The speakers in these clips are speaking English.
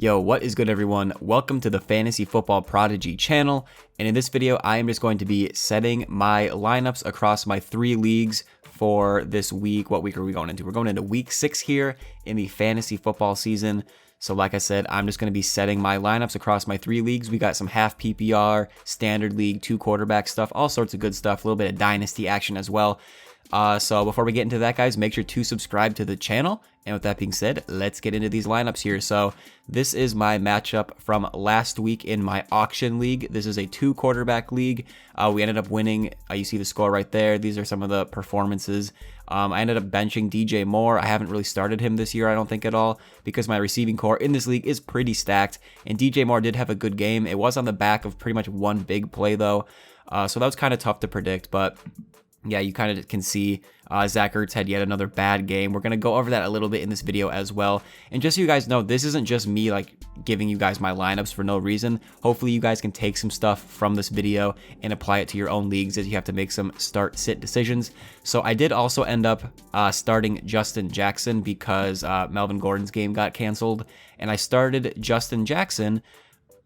Yo, what is good everyone? Welcome to the Fantasy Football Prodigy channel, and in this video I am just going to be setting my lineups across my 3 leagues for this week. What week are we going into? We're going into week 6 here in the fantasy football season. So like I said, I'm just going to be setting my lineups across my 3 leagues. We got some half PPR, standard league, 2 quarterback stuff, all sorts of good stuff, a little bit of dynasty action as well. So before we get into that, guys, make sure to subscribe to the channel. And with that being said, let's get into these lineups here. So this is my matchup from last week in my auction league. This is a 2 quarterback league. We ended up winning. You see the score right there. These are some of the performances. I ended up benching DJ Moore. I haven't really started him this year, I don't think at all, because my receiving core in this league is pretty stacked. And DJ Moore did have a good game. It was on the back of pretty much one big play though. So that was kind of tough to predict, but yeah, you kind of can see Zach Ertz had yet another bad game. We're going to go over that a little bit in this video as well. And just so you guys know, this isn't just me like giving you guys my lineups for no reason. Hopefully you guys can take some stuff from this video and apply it to your own leagues as you have to make some start-sit decisions. So I did also end up starting Justin Jackson because Melvin Gordon's game got canceled. And I started Justin Jackson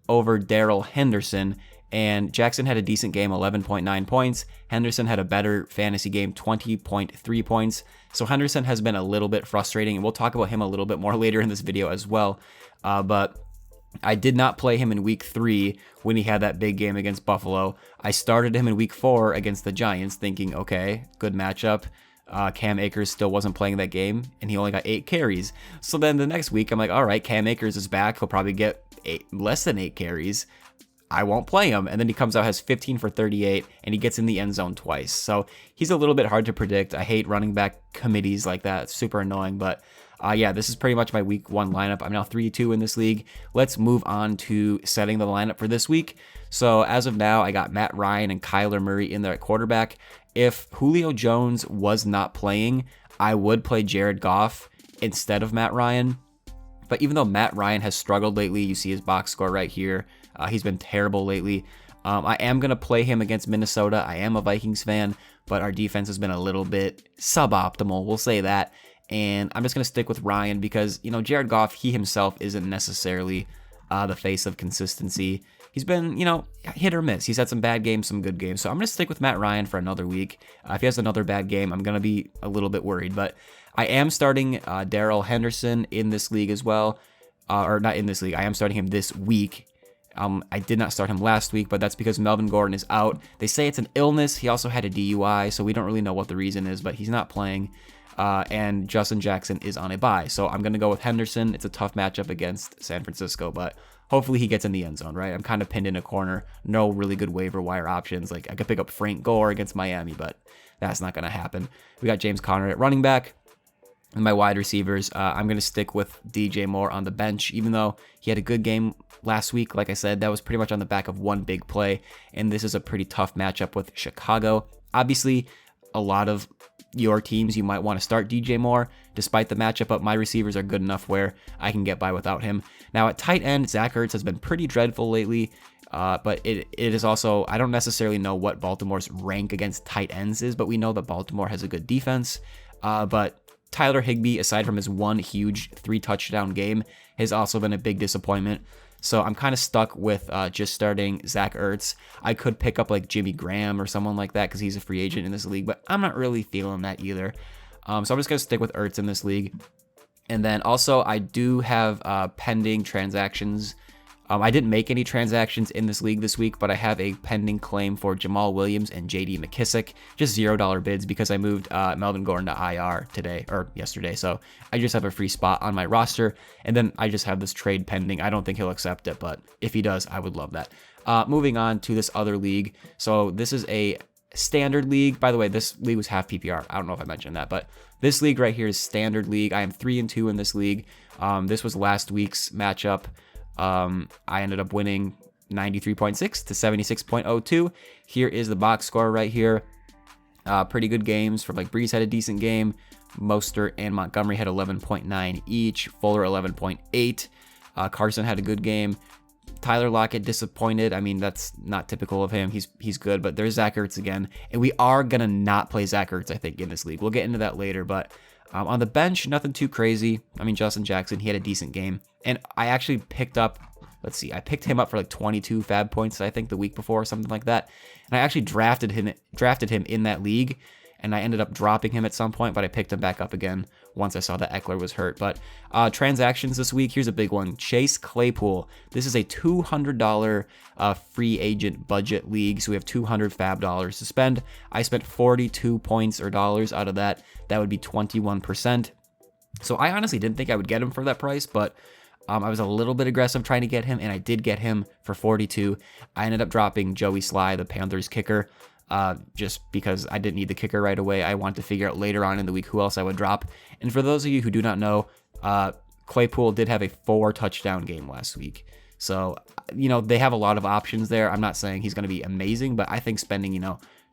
over Darrell Henderson. And Jackson had a decent game, 11.9 points. Henderson had a better fantasy game, 20.3 points. So Henderson has been a little bit frustrating, and we'll talk about him a little bit more later in this video as well. But I did not play him in week 3 when he had that big game against Buffalo. I started him in week 4 against the Giants thinking, okay, good matchup. Cam Akers still wasn't playing that game, and he only got 8 carries. So then the next week, I'm like, all right, Cam Akers is back. He'll probably get less than 8 carries. I won't play him. And then he comes out, has 15 for 38, and he gets in the end zone twice. So he's a little bit hard to predict. I hate running back committees like that. It's super annoying. But yeah, this is pretty much my week 1 lineup. I'm now 3-2 in this league. Let's move on to setting the lineup for this week. So as of now, I got Matt Ryan and Kyler Murray in there at quarterback. If Julio Jones was not playing, I would play Jared Goff instead of Matt Ryan. But even though Matt Ryan has struggled lately, you see his box score right here. He's been terrible lately. I am going to play him against Minnesota. I am a Vikings fan, but our defense has been a little bit suboptimal. We'll say that. And I'm just going to stick with Ryan because, you know, Jared Goff, he himself isn't necessarily the face of consistency. He's been, you know, hit or miss. He's had some bad games, some good games. So I'm going to stick with Matt Ryan for another week. If he has another bad game, I'm going to be a little bit worried. But I am starting Darrell Henderson in this league as well. Or not in this league. I am starting him this week. I did not start him last week, but that's because Melvin Gordon is out. They say it's an illness. He also had a DUI, so we don't really know what the reason is, but he's not playing. And Justin Jackson is on a bye. So I'm going to go with Henderson. It's a tough matchup against San Francisco, but hopefully he gets in the end zone, right? I'm kind of pinned in a corner. No really good waiver wire options. Like I could pick up Frank Gore against Miami, but that's not going to happen. We got James Conner at running back. And my wide receivers, I'm going to stick with DJ Moore on the bench, even though he had a good game last week. Like I said, that was pretty much on the back of one big play, and this is a pretty tough matchup with Chicago. Obviously, a lot of your teams, you might want to start DJ Moore despite the matchup, but my receivers are good enough where I can get by without him. Now, at tight end, Zach Ertz has been pretty dreadful lately, but it is also, I don't necessarily know what Baltimore's rank against tight ends is, but we know that Baltimore has a good defense, but Tyler Higbee, aside from his one huge 3-touchdown game, has also been a big disappointment. So I'm kind of stuck with just starting Zach Ertz. I could pick up like Jimmy Graham or someone like that because he's a free agent in this league, but I'm not really feeling that either. So I'm just going to stick with Ertz in this league. And then also I do have pending transactions. I didn't make any transactions in this league this week, but I have a pending claim for Jamal Williams and JD McKissic, just $0 bids because I moved Melvin Gordon to IR today or yesterday. So I just have a free spot on my roster, and then I just have this trade pending. I don't think he'll accept it, but if he does, I would love that. Moving on to this other league. So this is a standard league. By the way, this league was half PPR. I don't know if I mentioned that, but this league right here is standard league. I am 3-2 in this league. This was last week's matchup. I ended up winning 93.6 to 76.02. Here is the box score right here. Pretty good games from like Brees had a decent game. Mostert and Montgomery had 11.9 each. Fuller 11.8. Carson had a good game. Tyler Lockett disappointed. I mean, that's not typical of him. He's good, but there's Zach Ertz again. And we are going to not play Zach Ertz, I think, in this league. We'll get into that later, but on the bench, nothing too crazy. I mean, Justin Jackson, he had a decent game. And I actually picked up, let's see, I picked him up for like 22 fab points, I think, the week before or something like that. And I actually drafted him in that league, and I ended up dropping him at some point, but I picked him back up again once I saw that Eckler was hurt. But transactions this week, here's a big one. Chase Claypool. This is a $200 free agent budget league, so we have $200 fab dollars to spend. I spent 42 points or dollars out of that. That would be 21%. So I honestly didn't think I would get him for that price, but I was a little bit aggressive trying to get him, and I did get him for 42. I ended up dropping Joey Sly, the Panthers kicker, just because I didn't need the kicker right away. I wanted to figure out later on in the week who else I would drop. And for those of you who do not know, Claypool did have a 4-touchdown game last week. So, they have a lot of options there. I'm not saying he's going to be amazing, but I think spending,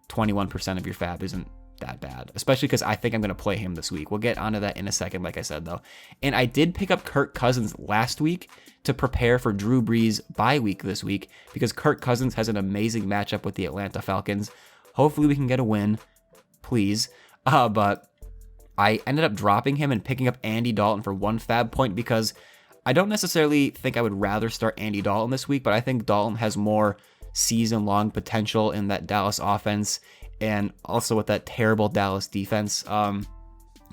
21% of your fab isn't that bad, especially because I think I'm going to play him this week. We'll get onto that in a second, like I said, though. And I did pick up Kirk Cousins last week to prepare for Drew Brees' bye week this week, because Kirk Cousins has an amazing matchup with the Atlanta Falcons. Hopefully we can get a win, please. But I ended up dropping him and picking up Andy Dalton for 1 fab point, because I don't necessarily think I would rather start Andy Dalton this week, but I think Dalton has more season-long potential in that Dallas offense, and also with that terrible Dallas defense.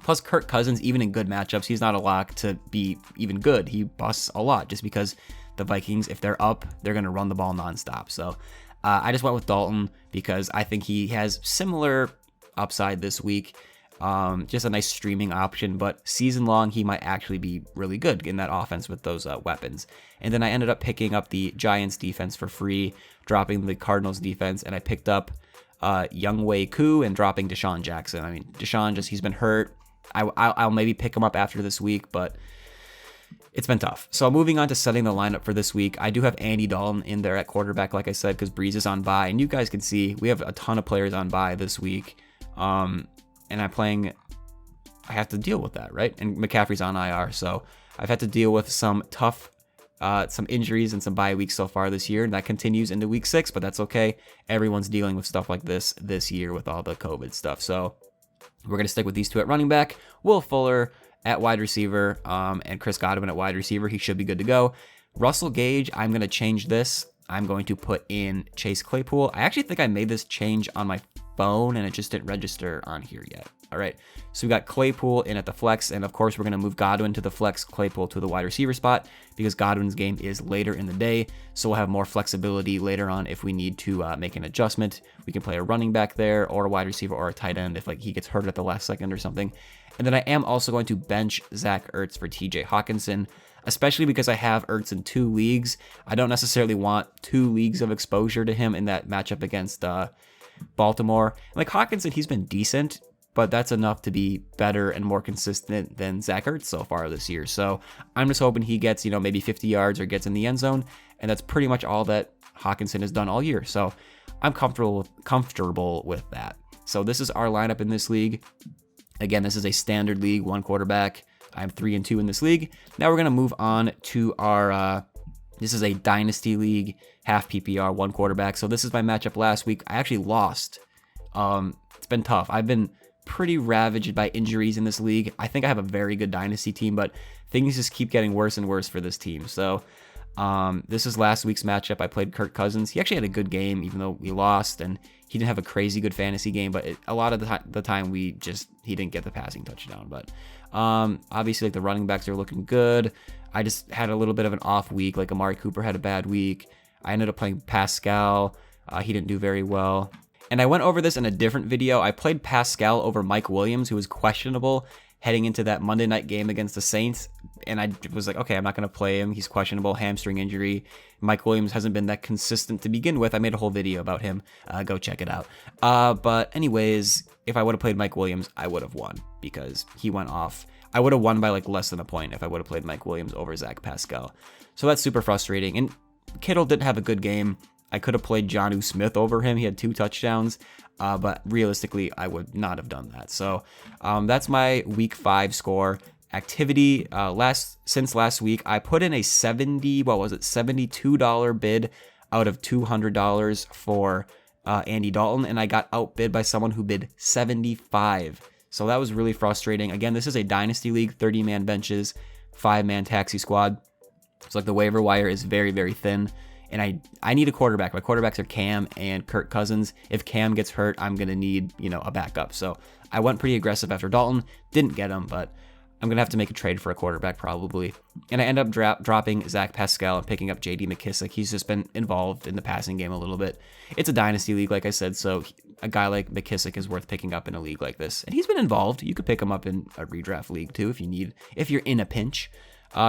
Plus, Kirk Cousins, even in good matchups, he's not a lock to be even good. He busts a lot just because the Vikings, if they're up, they're going to run the ball nonstop. So I just went with Dalton because I think he has similar upside this week. Just a nice streaming option, but season long, he might actually be really good in that offense with those weapons. And then I ended up picking up the Giants defense for free, dropping the Cardinals defense, and I picked up Younghoe Koo and dropping Deshaun Jackson. I mean, Deshaun he's been hurt. I'll maybe pick him up after this week, but it's been tough. So moving on to setting the lineup for this week, I do have Andy Dalton in there at quarterback, like I said, because Brees is on bye, and you guys can see we have a ton of players on bye this week. And I have to deal with that, right? And McCaffrey's on IR, so I've had to deal with some tough some injuries and some bye weeks so far this year, and that continues into week 6, but that's okay. Everyone's dealing with stuff like this year with all the COVID stuff. So we're going to stick with these two at running back, Will Fuller at wide receiver, and Chris Godwin at wide receiver. He should be good to go. Russell Gage, I'm going to change this. I'm going to put in Chase Claypool. I actually think I made this change on my phone and it just didn't register on here yet. All right, so we got Claypool in at the flex, and of course we're going to move Godwin to the flex, Claypool to the wide receiver spot, because Godwin's game is later in the day, so we'll have more flexibility later on if we need to make an adjustment. We can play a running back there, or a wide receiver, or a tight end if he gets hurt at the last second or something. And then I am also going to bench Zach Ertz for TJ Hockenson, especially because I have Ertz in 2 leagues. I don't necessarily want 2 leagues of exposure to him in that matchup against Baltimore. Hockenson, he's been decent, but that's enough to be better and more consistent than Zach Ertz so far this year. So I'm just hoping he gets, maybe 50 yards or gets in the end zone, and that's pretty much all that Hockenson has done all year. So I'm comfortable with that. So this is our lineup in this league. Again, this is a standard league, 1 quarterback. I'm 3-2 in this league. Now we're going to move on to our, this is a Dynasty league, half PPR, 1 quarterback. So this is my matchup last week. I actually lost. It's been tough. I've been pretty ravaged by injuries in this league. I think I have a very good Dynasty team, but things just keep getting worse and worse for this team. So this is last week's matchup. I played Kirk Cousins. He actually had a good game, even though we lost, and he didn't have a crazy good fantasy game, but a lot of the time he didn't get the passing touchdown. But obviously the running backs are looking good. I just had a little bit of an off week. Amari Cooper had a bad week. I ended up playing Pascal. He didn't do very well. And I went over this in a different video. I played Pascal over Mike Williams, who was questionable heading into that Monday night game against the Saints. And I was like, okay, I'm not going to play him. He's questionable, hamstring injury. Mike Williams hasn't been that consistent to begin with. I made a whole video about him. Go check it out. But anyways, if I would have played Mike Williams, I would have won because he went off. I would have won by less than a point if I would have played Mike Williams over Zach Pascal. So that's super frustrating. And Kittle didn't have a good game. I could have played Jonnu Smith over him. He had 2 touchdowns, but realistically, I would not have done that. So that's my week 5 score. Activity since last week, I put in a $72 bid out of $200 for Andy Dalton, and I got outbid by someone who bid $75. So that was really frustrating. Again, this is a Dynasty league, 30-man benches, 5-man taxi squad. So like the waiver wire is very, very thin. And I need a quarterback. My quarterbacks are Cam and Kirk Cousins. If Cam gets hurt, I'm going to need, a backup. So I went pretty aggressive after Dalton. Didn't get him, but I'm going to have to make a trade for a quarterback probably. And I end up dropping Zach Pascal and picking up JD McKissic. He's just been involved in the passing game a little bit. It's a dynasty league, like I said, so a guy like McKissic is worth picking up in a league like this. And he's been involved. You could pick him up in a redraft league too if you're in a pinch.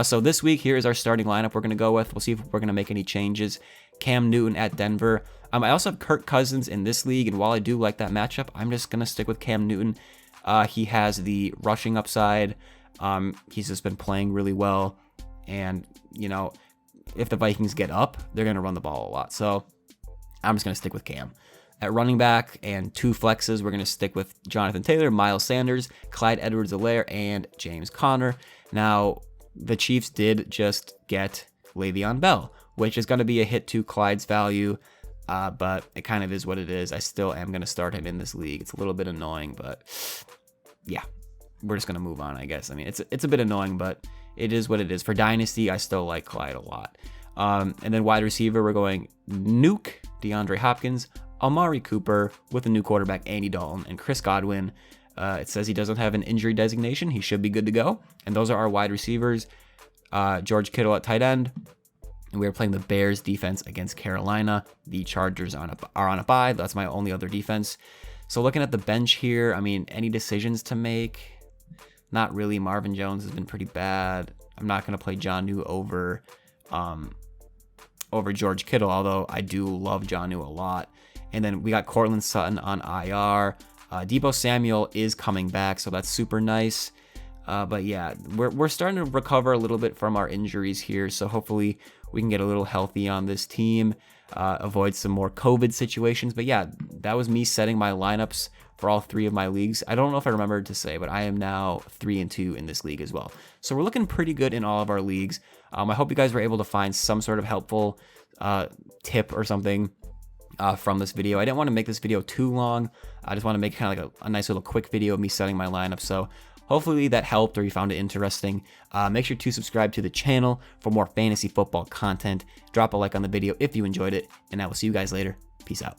So this week, here is our starting lineup we're going to go with. We'll see if we're going to make any changes. Cam Newton at Denver. I also have Kirk Cousins in this league, and while I do like that matchup, I'm just going to stick with Cam Newton. He has the rushing upside. He's just been playing really well, and, if the Vikings get up, they're going to run the ball a lot. So I'm just going to stick with Cam. At running back and 2 flexes, we're going to stick with Jonathan Taylor, Miles Sanders, Clyde Edwards-Helaire, and James Conner. Now, the Chiefs did just get Le'Veon Bell, which is going to be a hit to Clyde's value, but it kind of is what it is. I still am going to start him in this league. It's a little bit annoying, but yeah, we're just going to move on, I guess. I mean, it's a bit annoying, but it is what it is. For Dynasty, I still like Clyde a lot. And then wide receiver, we're going Nuke, DeAndre Hopkins, Amari Cooper with a new quarterback, Andy Dalton, and Chris Godwin. It says he doesn't have an injury designation. He should be good to go. And those are our wide receivers. George Kittle at tight end. And we are playing the Bears defense against Carolina. The Chargers are on a bye. That's my only other defense. So looking at the bench here, I mean, any decisions to make? Not really. Marvin Jones has been pretty bad. I'm not going to play Jonnu over George Kittle, although I do love Jonnu a lot. And then we got Cortland Sutton on IR. Deebo Samuel is coming back, so that's super nice. But yeah, we're starting to recover a little bit from our injuries here, so hopefully we can get a little healthy on this team, avoid some more COVID situations. But yeah, that was me setting my lineups for all 3 of my leagues. I don't know if I remembered to say, but I am now 3-2 in this league as well. So we're looking pretty good in all of our leagues. I hope you guys were able to find some sort of helpful tip or something from this video. I didn't want to make this video too long. I just want to make kind of like a nice little quick video of me setting my lineup. So hopefully that helped or you found it interesting. Make sure to subscribe to the channel for more fantasy football content. Drop a like on the video if you enjoyed it, and I will see you guys later. Peace out.